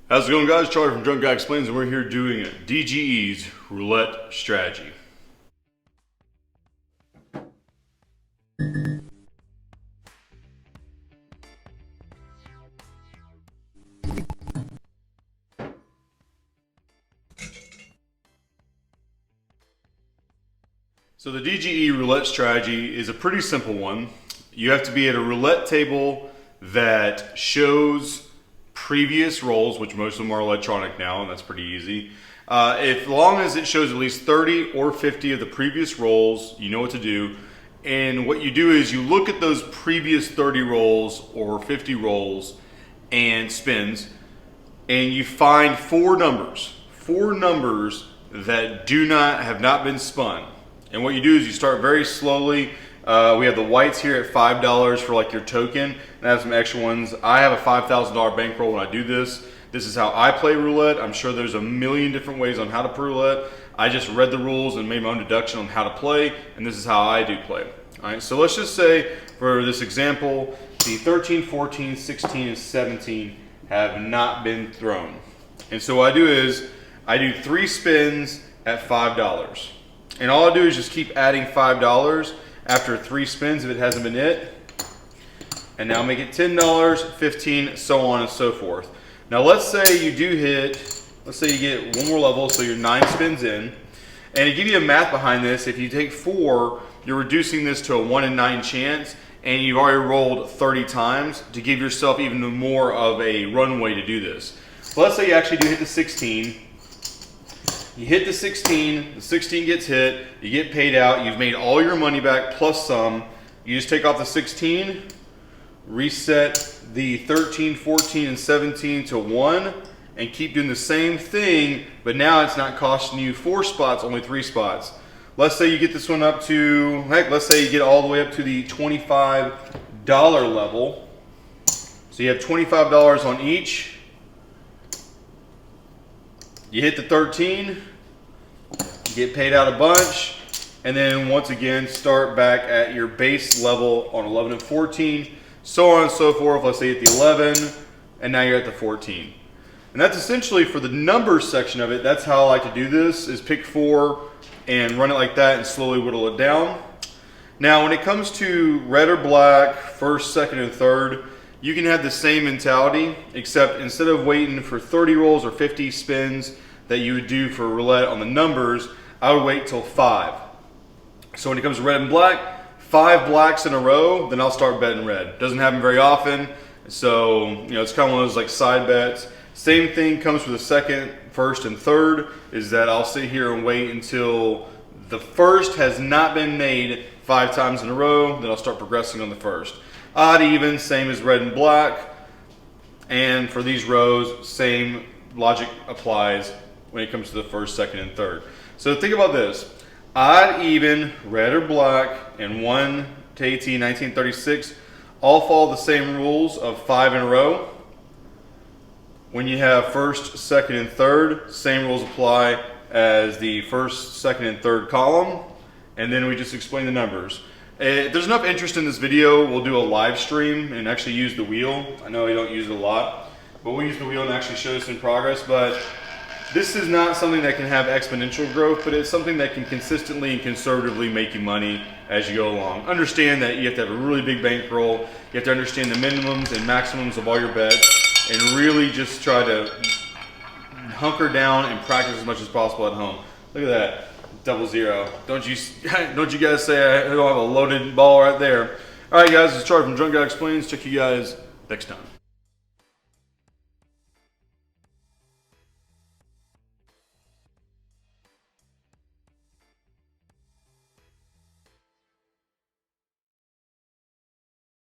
How's it going, guys? Charlie from Drunk Guy Explains, and we're here doing DGE's Roulette Strategy. So the DGE Roulette Strategy is a pretty simple one. You have to be at a roulette table that shows previous rolls, which most of them are electronic now, and that's pretty easy. As long as it shows at least 30 or 50 of the previous rolls, you know what to do. And what you do is you look at those previous 30 rolls or 50 rolls and spins, and you find four numbers that have not been spun. And what you do is you start very slowly. We have the whites here at $5 for like your token, and I have some extra ones. I have a $5,000 bankroll when I do this. This is how I play roulette. I'm sure there's a million different ways on how to play roulette. I just read the rules and made my own deduction on how to play, and this is how I do play. All right, so let's just say for this example, the 13, 14, 16, and 17 have not been thrown. And so what I do is I do 3 spins at $5. And all I do is just keep adding $5 after 3 spins if it hasn't been it. And now make it $10, $15, so on and so forth. Now let's say you do hit, let's say you get one more level, so you're 9 spins in. And to give you a math behind this, if you take 4, you're reducing this to a 1 in 9 chance, and you've already rolled 30 times to give yourself even more of a runway to do this. But let's say you actually do hit the 16. You hit the 16 gets hit, you get paid out, you've made all your money back plus some. You just take off the 16, reset the 13, 14, and 17 to 1, and keep doing the same thing, but now it's not costing you 4 spots, only 3 spots. Let's say you get this one up to, heck, let's say you get all the way up to the $25 level. So you have $25 on each. You hit the 13, you get paid out a bunch, and then once again start back at your base level on 11 and 14, so on and so forth. Let's say at the 11, and now you're at the 14. And that's essentially for the numbers section of it. That's how I like to do this, is pick 4 and run it like that and slowly whittle it down. Now when it comes to red or black, first, second, and third, you can have the same mentality, except instead of waiting for 30 rolls or 50 spins that you would do for roulette on the numbers, I would wait till 5. So when it comes to red and black, 5 blacks in a row, then I'll start betting red. Doesn't happen very often, so it's kind of one of those like side bets. Same thing comes for the second, first, and third, is that I'll sit here and wait until the first has not been made 5 times in a row, then I'll start progressing on the first. Odd, even, same as red and black. And for these rows, same logic applies when it comes to the first, second, and third. So think about this. Odd, even, red or black, and 1 to 18, 19, 36 all follow the same rules of 5 in a row. When you have first, second, and third, same rules apply as the first, second, and third column. And then we just explain the numbers. If there's enough interest in this video, we'll do a live stream and actually use the wheel. I know we don't use it a lot, but we'll use the wheel and actually show us in progress. But this is not something that can have exponential growth, but it's something that can consistently and conservatively make you money as you go along. Understand that you have to have a really big bankroll. You have to understand the minimums and maximums of all your bets, and really just try to hunker down and practice as much as possible at home. Look at that. Double zero. Don't you guys say I don't have a loaded ball right there. All right, guys, this is Charlie from Drunk Guy Explains. Check you guys next time.